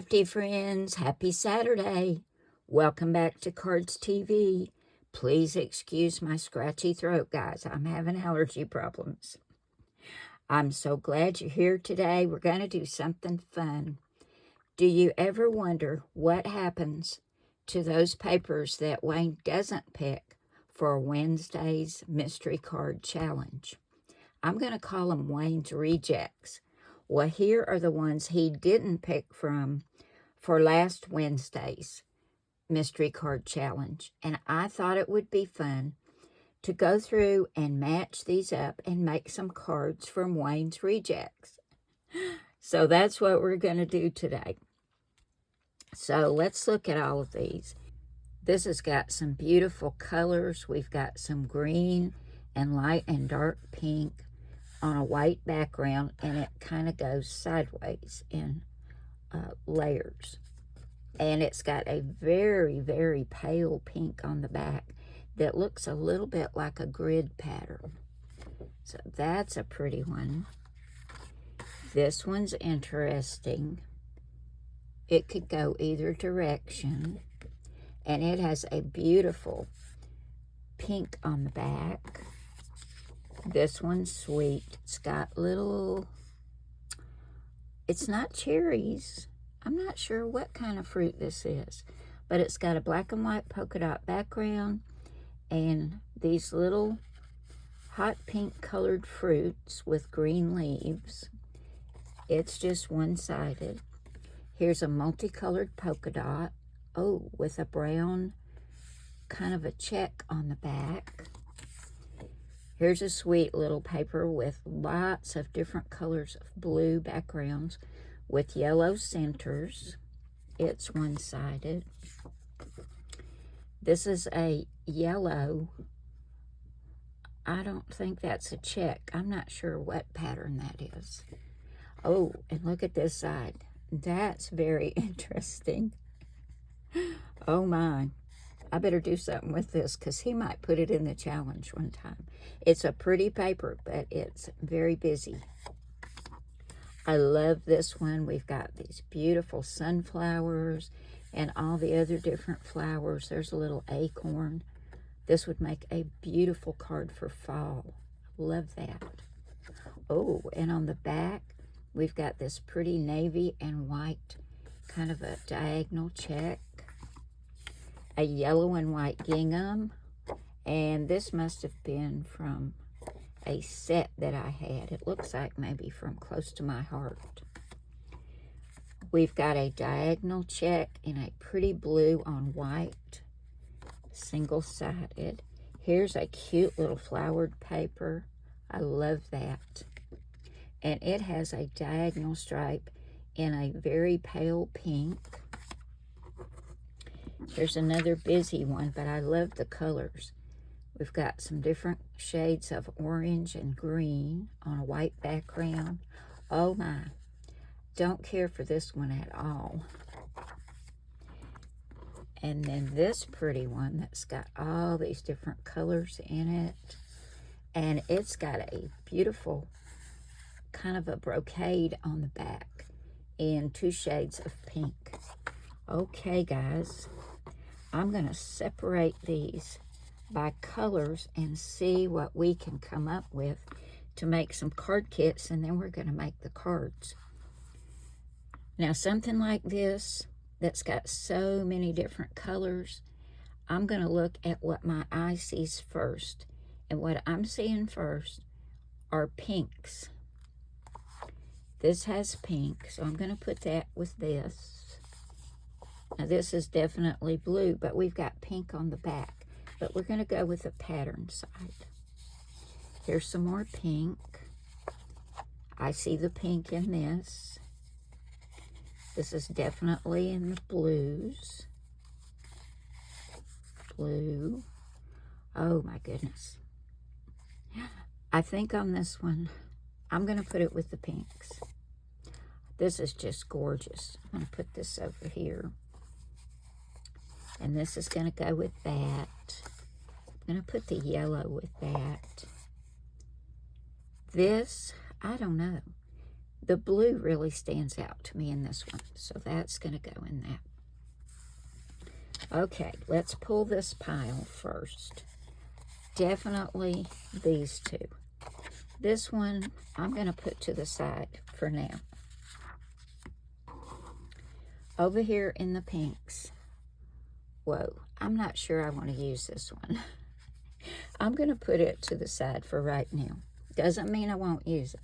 crafty friends, happy Saturday. Welcome back to Cardz TV. Please excuse my scratchy throat, guys. I'm having allergy problems. I'm so glad you're here today. We're going to do something fun. Do you ever wonder what happens to those papers that Wayne doesn't pick for Wednesday's Mystery Card Challenge? I'm going to call them Wayne's Rejects. Well, here are the ones he didn't pick from for last Wednesday's Mystery Card Challenge. And I thought it would be fun to go through and match these up and make some cards from Wayne's Rejects. So that's what we're going to do today. So let's look at all of these. This has got some beautiful colors. We've got some green and light and dark pink on a white background, and it kind of goes sideways in layers. And it's got a very, very pale pink on the back that looks a little bit like a grid pattern. So that's a pretty one. This one's interesting. It could go either direction, and it has a beautiful pink on the back. This one's sweet. It's got little, it's not cherries. I'm not sure what kind of fruit this is, but it's got a black and white polka dot background and these little hot pink colored fruits with green leaves. It's just one-sided. Here's a multicolored polka dot, with a brown kind of a check on the back. Here's a sweet little paper with lots of different colors of blue backgrounds with yellow centers. It's one-sided. This is a yellow. I don't think that's a check. I'm not sure what pattern that is. Oh, and look at this side. That's very interesting. Oh my. I better do something with this because he might put it in the challenge one time. It's a pretty paper, but it's very busy. I love this one. We've got these beautiful sunflowers and all the other different flowers. There's a little acorn. This would make a beautiful card for fall. Love that. Oh, and on the back, we've got this pretty navy and white kind of a diagonal check. A yellow and white gingham, and this must have been from a set that I had. It looks like maybe from Close to My Heart. We've got a diagonal check in a pretty blue on white, single-sided. Here's a cute little flowered paper. I love that. And it has a diagonal stripe in a very pale pink. Here's another busy one, but I love the colors. We've got some different shades of orange and green on a white background. Oh my, don't care for this one at all. And then this pretty one that's got all these different colors in it. And it's got a beautiful kind of a brocade on the back in 2 shades of pink. Okay, guys. I'm going to separate these by colors and see what we can come up with to make some card kits, and then we're going to make the cards. Now, something like this that's got so many different colors, I'm going to look at what my eye sees first. And what I'm seeing first are pinks. This has pink, so I'm going to put that with this. Now, this is definitely blue, but we've got pink on the back. But we're going to go with the pattern side. Here's some more pink. I see the pink in this. This is definitely in the blues. Blue. Oh, my goodness. I think on this one, I'm going to put it with the pinks. This is just gorgeous. I'm going to put this over here. And this is going to go with that. I'm going to put the yellow with that. This, I don't know. the blue really stands out to me in this one, so that's going to go in that. Okay, let's pull this pile first. Definitely these two. This one I'm going to put to the side for now. Over here in the pinks, whoa, I'm not sure I want to use this one. I'm going to put it to the side for right now. Doesn't mean I won't use it.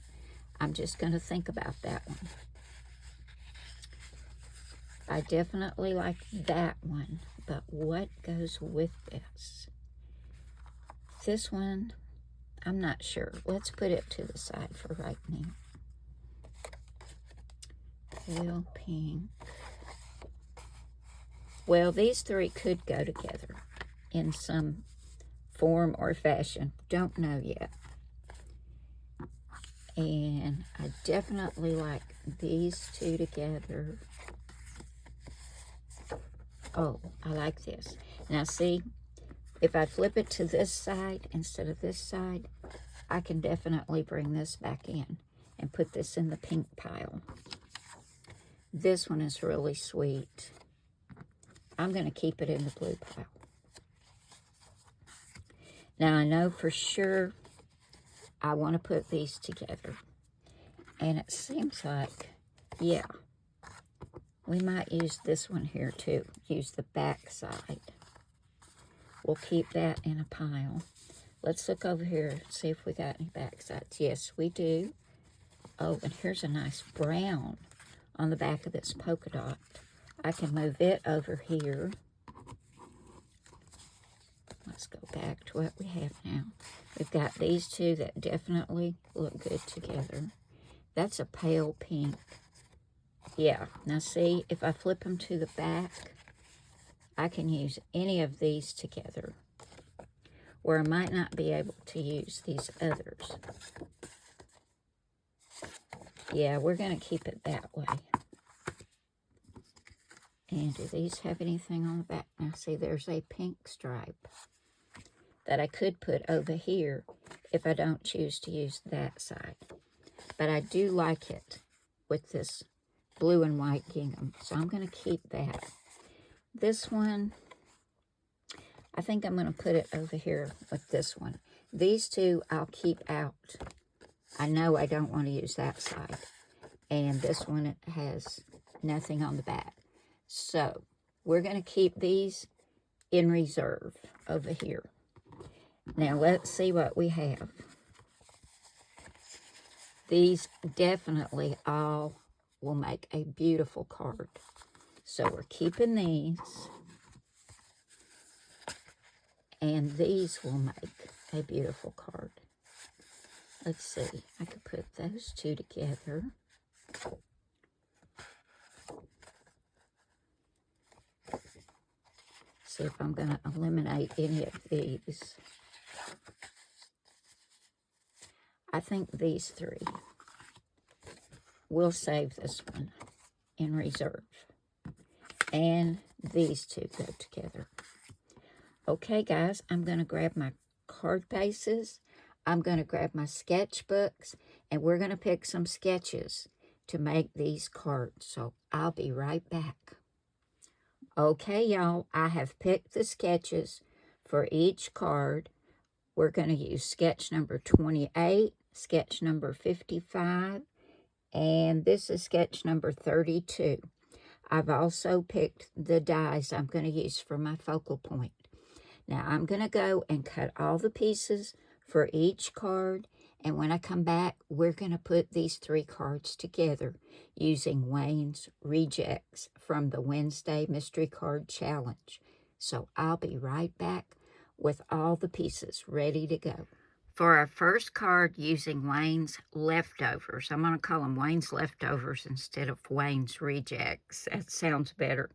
I'm just going to think about that one. I definitely like that one, but what goes with this? This one, I'm not sure. Let's put it to the side for right now. Pale pink. Well, these three could go together in some form or fashion. Don't know yet. And I definitely like these two together. Oh, I like this. Now see, if I flip it to this side instead of this side, I can definitely bring this back in and put this in the pink pile. This one is really sweet. I'm going to keep it in the blue pile. Now I know for sure I want to put these together. And it seems like, yeah, we might use this one here too. Use the back side. We'll keep that in a pile. Let's look over here and see if we got any back sides. Yes, we do. Oh, and here's a nice brown on the back of this polka dot. I can move it over here. Let's go back to what we have now. We've got these two that definitely look good together. That's a pale pink. Yeah, now see, if I flip them to the back, I can use any of these together, where I might not be able to use these others. Yeah, we're going to keep it that way. And do these have anything on the back? Now see, there's a pink stripe that I could put over here if I don't choose to use that side. But I do like it with this blue and white gingham, so I'm going to keep that. This one, I think I'm going to put it over here with this one. These two I'll keep out. I know I don't want to use that side. And this one has nothing on the back. So we're going to keep these in reserve over here. Now let's see what we have. These definitely all will make a beautiful card. So we're keeping these. And these will make a beautiful card. Let's see. I could put those two together. See if I'm going to eliminate any of these. I think these three. We'll save this one in reserve. And these two go together. Okay, guys, I'm going to grab my card bases. I'm going to grab my sketchbooks. And we're going to pick some sketches to make these cards. So I'll be right back. Okay, y'all, I have picked the sketches for each card. We're going to use sketch number 28, sketch number 55, and this is sketch number 32. I've also picked the dies I'm going to use for my focal point. Now, I'm going to go and cut all the pieces for each card, and when I come back, we're going to put these three cards together using Wayne's rejects from the Wednesday Mystery Card Challenge. So I'll be right back with all the pieces ready to go. For our first card, using Wayne's leftovers. I'm going to call them Wayne's leftovers instead of Wayne's rejects. That sounds better.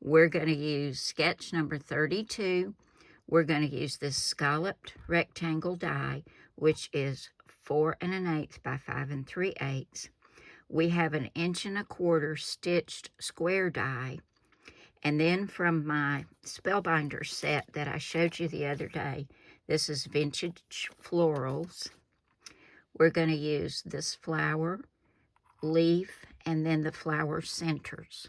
We're going to use sketch number 32. We're going to use this scalloped rectangle die, which is 4 1/8 by 5 3/8. We have an 1 1/4 stitched square die. And then from my Spellbinder set that I showed you the other day, this is Vintage Florals. We're going to use this flower, leaf, and then the flower centers.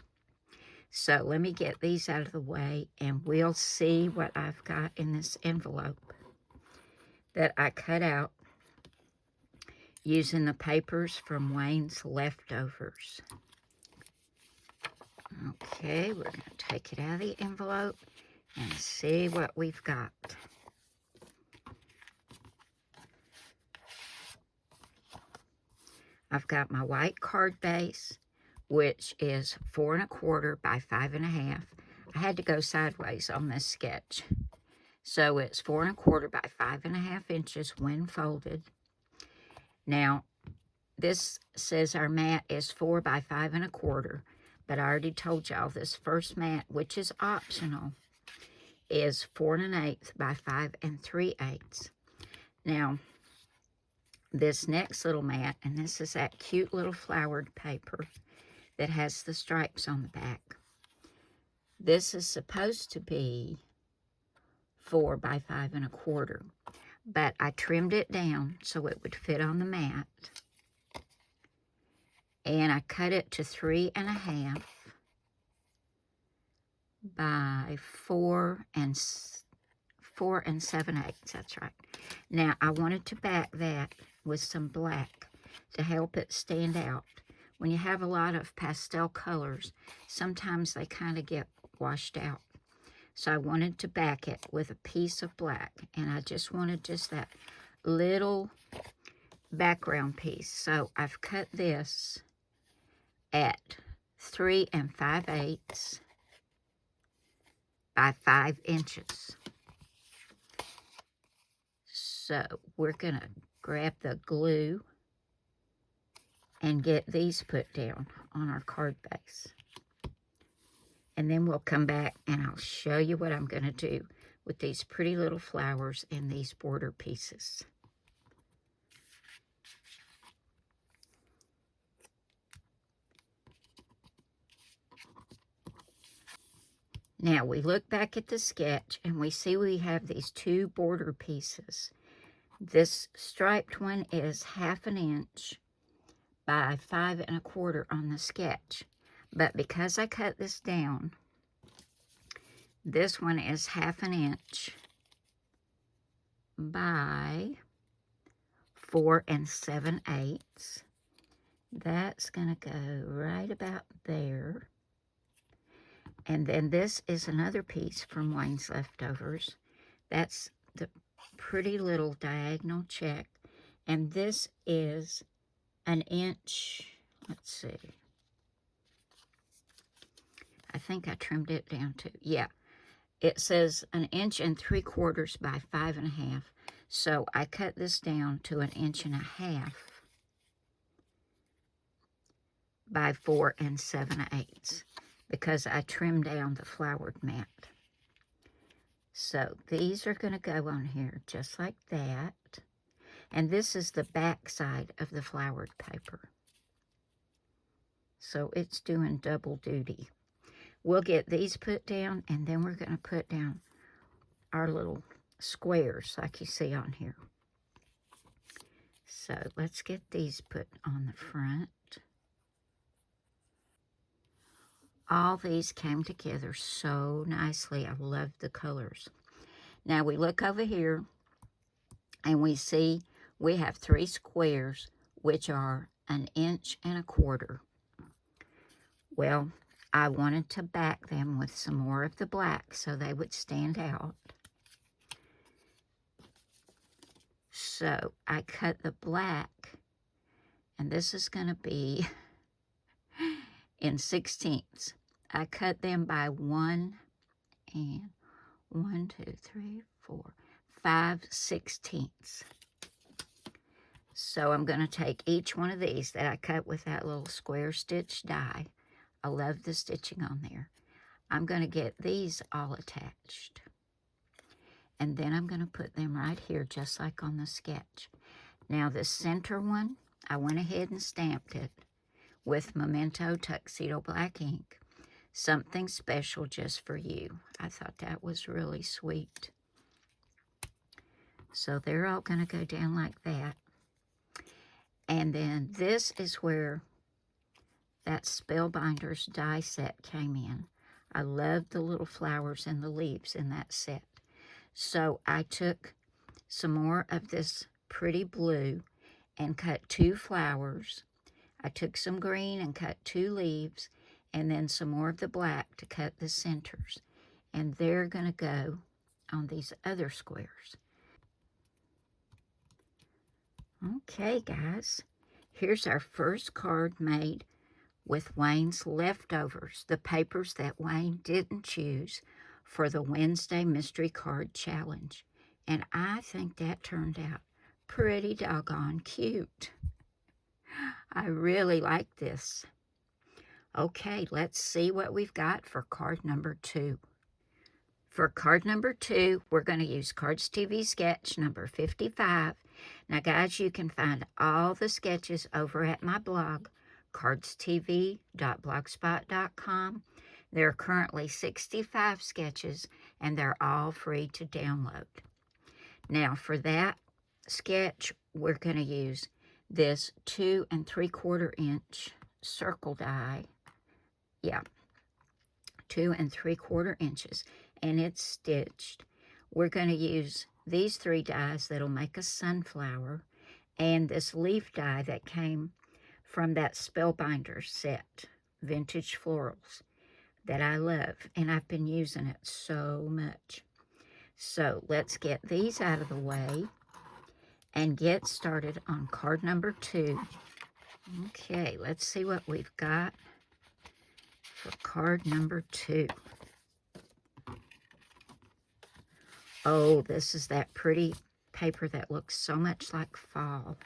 So let me get these out of the way, and we'll see what I've got in this envelope that I cut out using the papers from Wayne's leftovers. Okay, we're going to take it out of the envelope and see what we've got. I've got my white card base, which is 4 1/4 by 5 1/2. I had to go sideways on this sketch. So it's 4 1/4 by 5 1/2 inches when folded. Now, this says our mat is 4 by 5 1/4, but I already told y'all this first mat, which is optional, is 4 1/8 by 5 3/8. Now, this next little mat, and this is that cute little flowered paper that has the stripes on the back. This is supposed to be 4 by 5 1/4, but I trimmed it down so it would fit on the mat. And I cut it to 3 1/2 by 4 7/8. That's right. Now, I wanted to back that with some black to help it stand out. When you have a lot of pastel colors, sometimes they kind of get washed out. So I wanted to back it with a piece of black, and I just wanted just that little background piece. So I've cut this at 3 5/8 by 5 inches. So we're going to grab the glue and get these put down on our card base. And then we'll come back and I'll show you what I'm going to do with these pretty little flowers and these border pieces. Now we look back at the sketch and we see we have these 2 border pieces. This striped one is 1/2 inch by 5 1/4 on the sketch. But because I cut this down, this one is 1/2 inch by 4 7/8. That's going to go right about there. And then this is another piece from Wayne's leftovers. That's the pretty little diagonal check. And this is 1 inch, let's see. I think I trimmed it down to, yeah. It says 1 3/4 inches by 5 1/2. So I cut this down to 1 1/2 inches by 4 7/8 because I trimmed down the flowered mat. So these are going to go on here just like that. And this is the back side of the flowered paper. So it's doing double duty. We'll get these put down, and then we're going to put down our little squares like you see on here. So let's get these put on the front. All these came together so nicely. I love the colors. Now we look over here, and we see we have 3 squares, which are 1 1/4 inches. Well, I wanted to back them with some more of the black so they would stand out. So I cut the black, and this is going to be in 16ths. I cut them by 1 5/16. So I'm going to take each one of these that I cut with that little square stitch die. I love the stitching on there. I'm going to get these all attached. And then I'm going to put them right here just like on the sketch. Now the center one, I went ahead and stamped it with Memento Tuxedo Black ink. Something special just for you. I thought that was really sweet. So they're all going to go down like that. And then this is where that Spellbinders die set came in. I loved the little flowers and the leaves in that set. So I took some more of this pretty blue and cut 2 flowers. I took some green and cut 2 leaves, and then some more of the black to cut the centers. And they're going to go on these other squares. Okay, guys, here's our first card made with Wayne's leftovers, the papers that Wayne didn't choose for the Wednesday Mystery Card Challenge. And I think that turned out pretty doggone cute. I really like this. Okay, let's see what we've got for card number 2. For card number 2, we're going to use Cardz TV Sketch number 55. Now, guys, you can find all the sketches over at my blog, cardstv.blogspot.com. There are currently 65 sketches, and they're all free to download. Now, for that sketch, we're going to use this 2 3/4 inch circle die. Yeah, 2 3/4 inches, and it's stitched. We're going to use these 3 dies that'll make a sunflower, and this leaf die that came from that Spellbinders set, Vintage Florals, that I love, and I've been using it so much. So let's get these out of the way and get started on card number 2. Okay, let's see what we've got for card number 2. Oh, this is that pretty paper that looks so much like fall.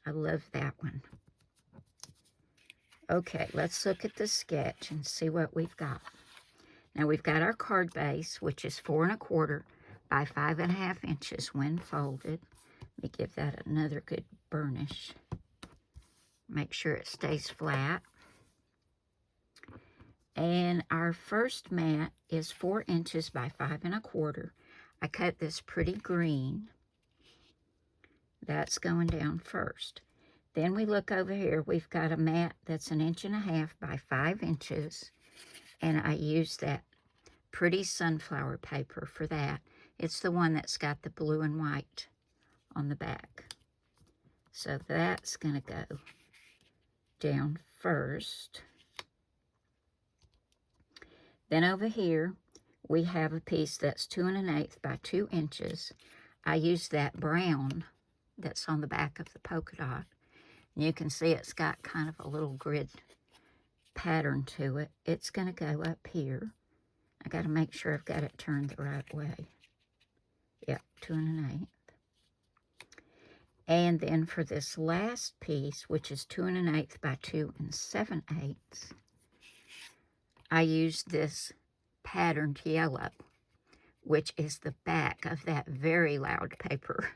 I love that one. Okay, let's look at the sketch and see what we've got. Now, we've got our card base, which is 4 1/4 by 5 1/2 inches when folded. Let me give that another good burnish. Make sure it stays flat. And our first mat is 4 inches by 5 1/4. I cut this pretty green. That's going down first. Then we look over here. We've got a mat that's 1 1/2 inches by 5 inches. And I use that pretty sunflower paper for that. It's the one that's got the blue and white on the back. So that's going to go down first. Then over here, we have a piece that's 2 1/8 by 2 inches. I use that brown that's on the back of the polka dot. And you can see it's got kind of a little grid pattern to it. It's going to go up here. I got to make sure I've got it turned the right way. Yep, 2 1/8. And then for this last piece, which is 2 1/8 by 2 7/8, I use this patterned yellow, which is the back of that very loud paper.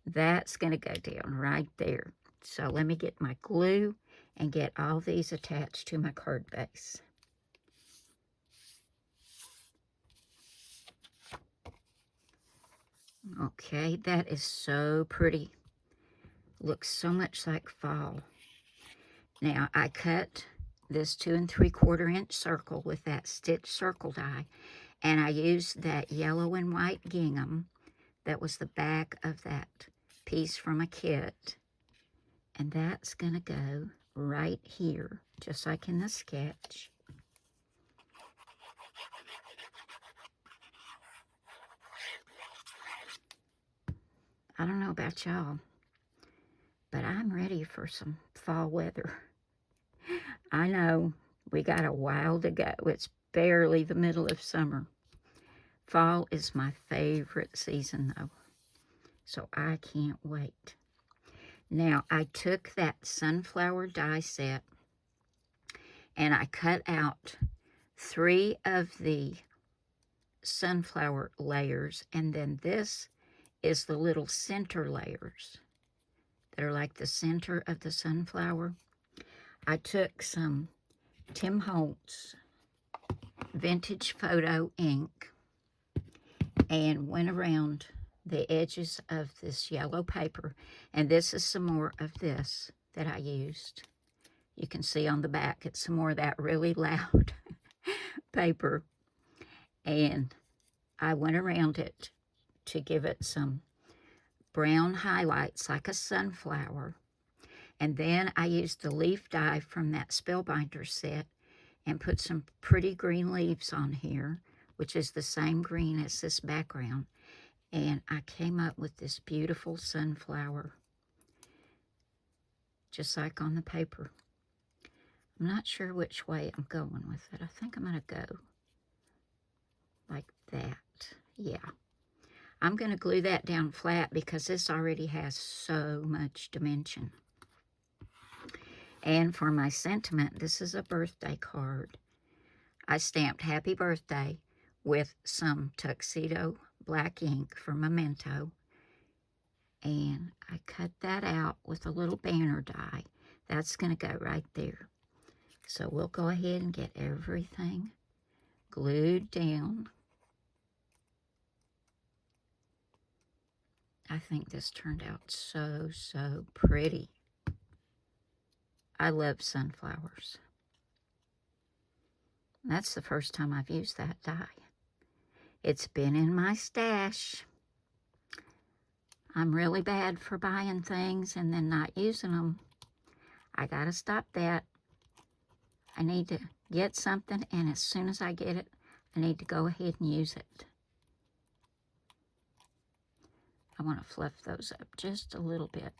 That's going to go down right there. So let me get my glue and get all these attached to my card base. Okay, that is so pretty. Looks so much like fall. Now, I cut this 2 3/4 inch circle with that stitch circle die, and I used that yellow and white gingham that was the back of that piece from a kit, and that's going to go right here, just like in the sketch. I don't know about y'all, but I'm ready for some fall weather. I know we got a while to go. It's barely the middle of summer. Fall is my favorite season, though, so I can't wait. Now, I took that sunflower die set, and I cut out 3 of the sunflower layers, and then this is the little center layers that are like the center of the sunflower. I took some Tim Holtz Vintage Photo ink and went around the edges of this yellow paper, and this is some more of this that I used. You can see on the back, it's some more of that really loud paper. And I went around it to give it some brown highlights like a sunflower. And then I used the leaf dye from that Spellbinder set and put some pretty green leaves on here, which is the same green as this background. And I came up with this beautiful sunflower, just like on the paper. I'm not sure which way I'm going with it. I think I'm going to go like that. Yeah. I'm going to glue that down flat because this already has so much dimension. And for my sentiment, this is a birthday card. I stamped Happy Birthday with some tuxedo black ink for Memento. And I cut that out with a little banner die. That's going to go right there. So we'll go ahead and get everything glued down. I think this turned out so, so pretty. I love sunflowers. That's the first time I've used that die. It's been in my stash. I'm really bad for buying things and then not using them. I gotta stop that. I need to get something, and as soon as I get it, I need to go ahead and use it. I want to fluff those up just a little bit.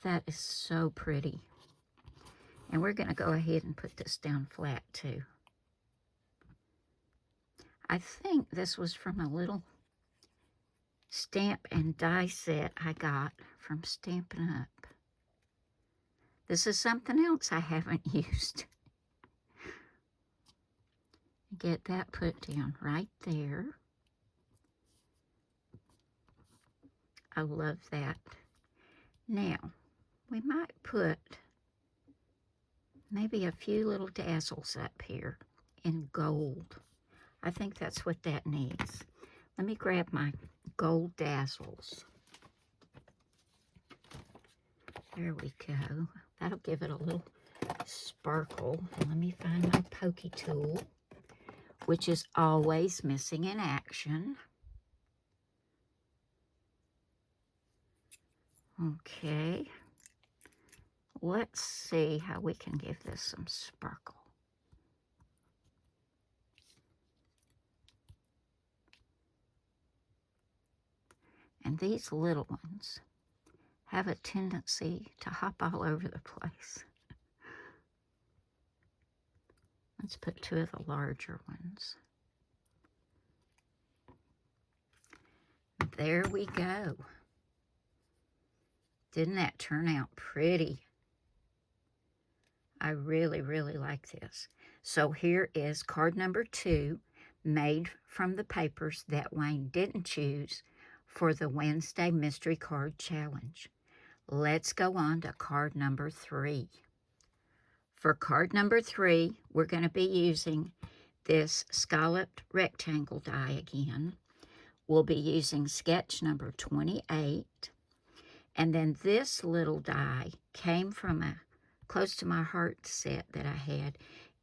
That is so pretty. And we're going to go ahead and put this down flat too. I think this was from a little stamp and die set I got from Stampin' Up. This is something else I haven't used. Get that put down right there. I love that. Now, we might put maybe a few little dazzles up here in gold. I think that's what that needs. Let me grab my gold dazzles. There we go. That'll give it a little sparkle. Let me find my pokey tool, which is always missing in action. Okay. Let's see how we can give this some sparkle. And these little ones have a tendency to hop all over the place. Let's put two of the larger ones. There we go. Didn't that turn out pretty? I really, really like this. So here is card number 2, made from the papers that Wayne didn't choose for the Wednesday Mystery Card Challenge. Let's go on to card number 3. For card number 3, we're going to be using this scalloped rectangle die again. We'll be using sketch number 28. And then this little die came from a Close to My Heart set that I had.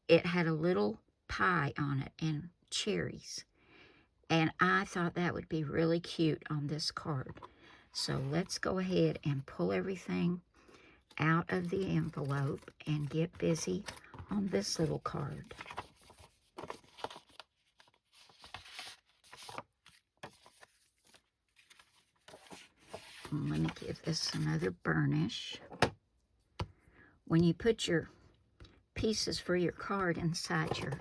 It had a little pie on it and cherries. And I thought that would be really cute on this card. So let's go ahead and pull everything out of the envelope and get busy on this little card. And let me give this another burnish. When you put your pieces for your card inside your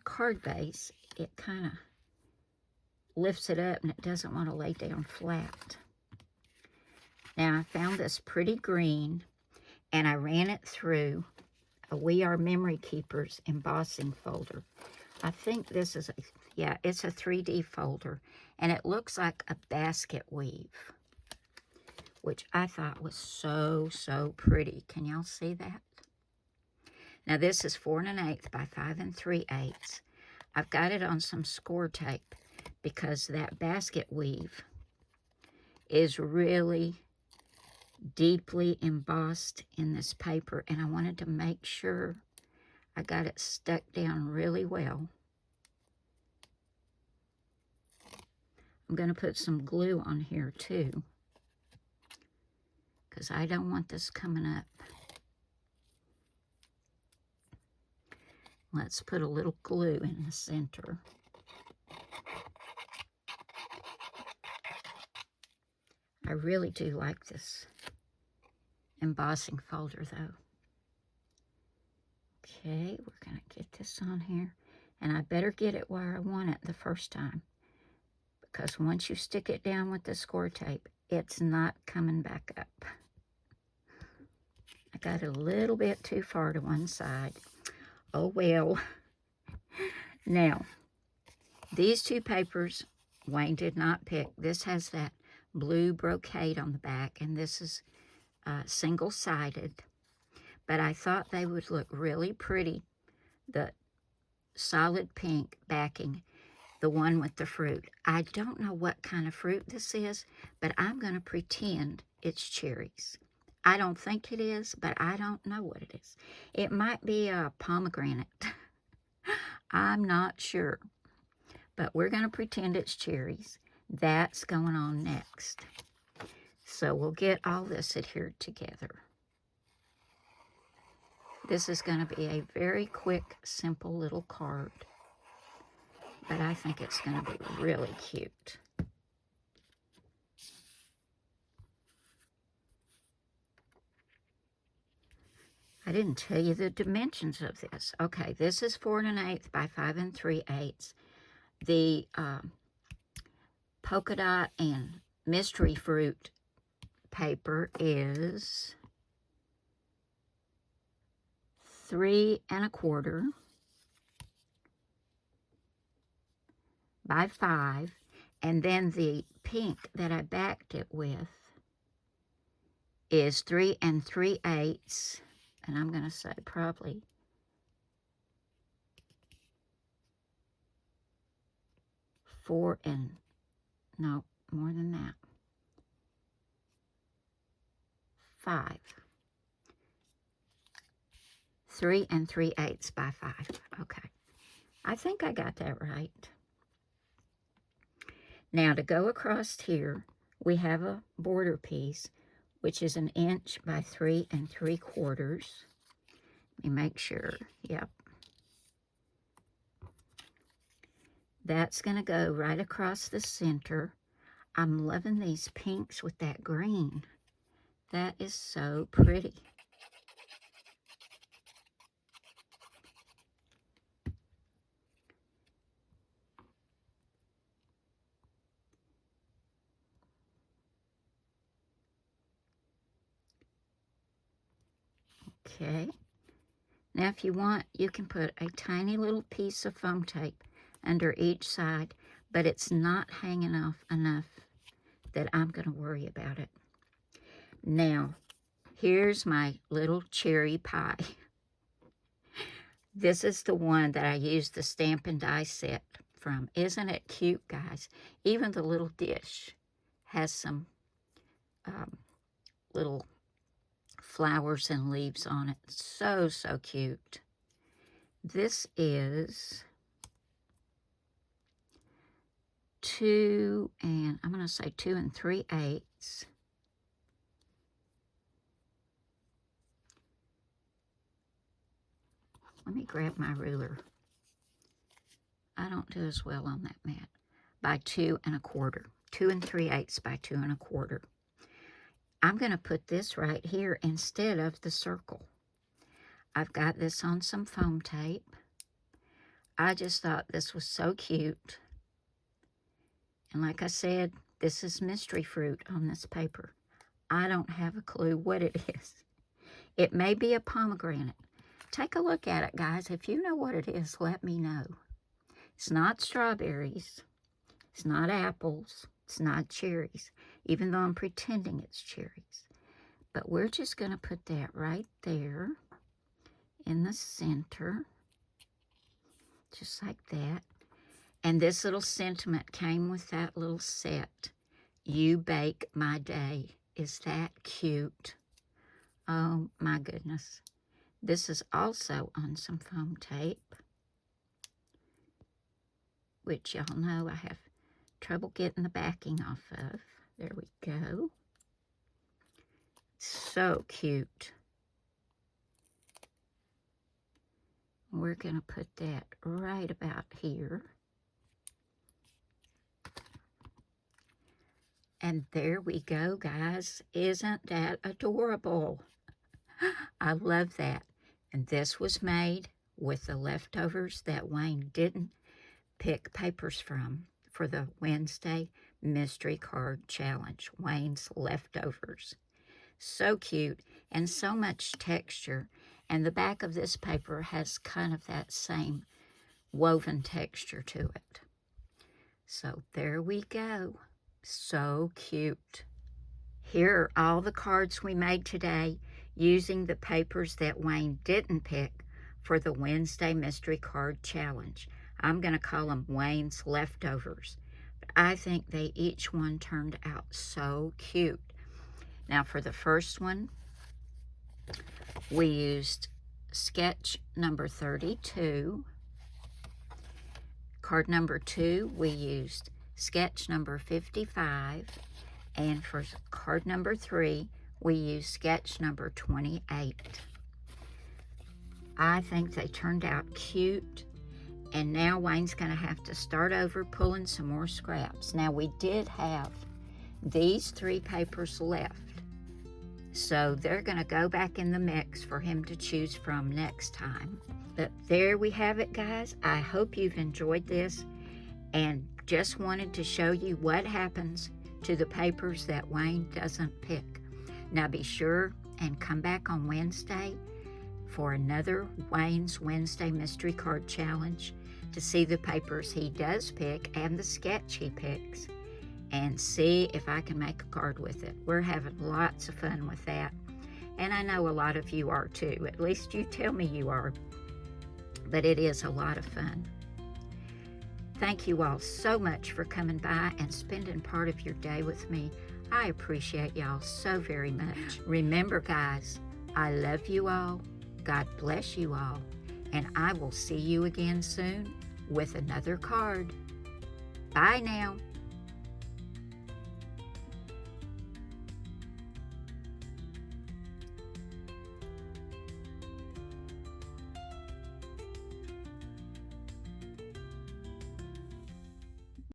card base, it kind of lifts it up and it doesn't want to lay down flat. Now I found this pretty green and I ran it through a We Are Memory Keepers embossing folder. I think this is it's a 3D folder, and it looks like a basket weave, which I thought was so, so pretty. Can y'all see that? Now this is 4 1/8 by 5 3/8. I've got it on some score tape because that basket weave is really deeply embossed in this paper, and I wanted to make sure I got it stuck down really well. I'm going to put some glue on here too, because I don't want this coming up. Let's put a little glue in the center. I really do like this embossing folder though. Okay, we're going to get this on here. And I better get it where I want it the first time, because once you stick it down with the score tape, it's not coming back up. I got it a little bit too far to one side. Oh well. Now, these two papers Wayne did not pick. This has that blue brocade on the back, and this is single-sided. But I thought they would look really pretty, the solid pink backing, the one with the fruit. I don't know what kind of fruit this is, but I'm going to pretend it's cherries. I don't think it is, but I don't know what it is. It might be a pomegranate. I'm not sure, but we're going to pretend it's cherries. That's going on next. So we'll get all this adhered together. This is going to be a very quick, simple little card, but I think it's going to be really cute. I didn't tell you the dimensions of this. Okay, this is 4 1/8 by 5 3/8. The polka dot and mystery fruit paper is 3 1/4 by 5, and then the pink that I backed it with is 3 3/8, and I'm going to say probably 4 and, no, more than that, 5. 3 3/8 by 5. Okay. I think I got that right. Now to go across here, we have a border piece, which is 1 inch by 3 3/4. Let me make sure. Yep. That's going to go right across the center. I'm loving these pinks with that green. That is so pretty. Okay. Now if you want, you can put a tiny little piece of foam tape under each side, but it's not hanging off enough that I'm going to worry about it. Now, here's my little cherry pie. This is the one that I used the stamp and die set from. Isn't it cute, guys? Even the little dish has some little flowers and leaves on it. So, so cute. This is 2 and, I'm going to say 2 3/8. Let me grab my ruler. I don't do as well on that mat. By 2 1/4. 2 3/8 by 2 1/4. I'm going to put this right here instead of the circle. I've got this on some foam tape. I just thought this was so cute. And like I said, this is mystery fruit on this paper. I don't have a clue what it is. It may be a pomegranate. Take a look at it, guys. If you know what it is, let me know. It's not strawberries. It's not apples. It's not cherries, even though I'm pretending it's cherries. But we're just going to put that right there in the center, just like that. And this little sentiment came with that little set. You bake my day. is that cute. Oh my goodness. This is also on some foam tape, which y'all know I have trouble getting the backing off of. There we go. So cute. We're going to put that right about here. And there we go, guys. Isn't that adorable? I love that. And this was made with the leftovers that Wayne didn't pick papers from for the Wednesday Mystery Card Challenge. Wayne's leftovers. So cute and so much texture. And the back of this paper has kind of that same woven texture to it. So there we go. So cute. Here are all the cards we made today using the papers that Wayne didn't pick for the Wednesday Mystery Card Challenge. I'm going to call them Wayne's leftovers. But I think they each one turned out so cute. Now for the first one, we used sketch number 32. Card number 2, we used sketch number 55. And for card number 3, we used sketch number 28. I think they turned out cute. And now Wayne's going to have to start over pulling some more scraps. Now we did have these 3 papers left. So they're going to go back in the mix for him to choose from next time. But there we have it, guys. I hope you've enjoyed this and just wanted to show you what happens to the papers that Wayne doesn't pick. Now be sure and come back on Wednesday for another Wayne's Wednesday Mystery Card Challenge to see the papers he does pick and the sketch he picks, and see if I can make a card with it. We're having lots of fun with that, and I know a lot of you are too. At least you tell me you are. But it is a lot of fun. Thank you all so much for coming by and spending part of your day with me. I appreciate y'all so very much. Remember, guys, I love you all. God bless you all. And I will see you again soon with another card. Bye now.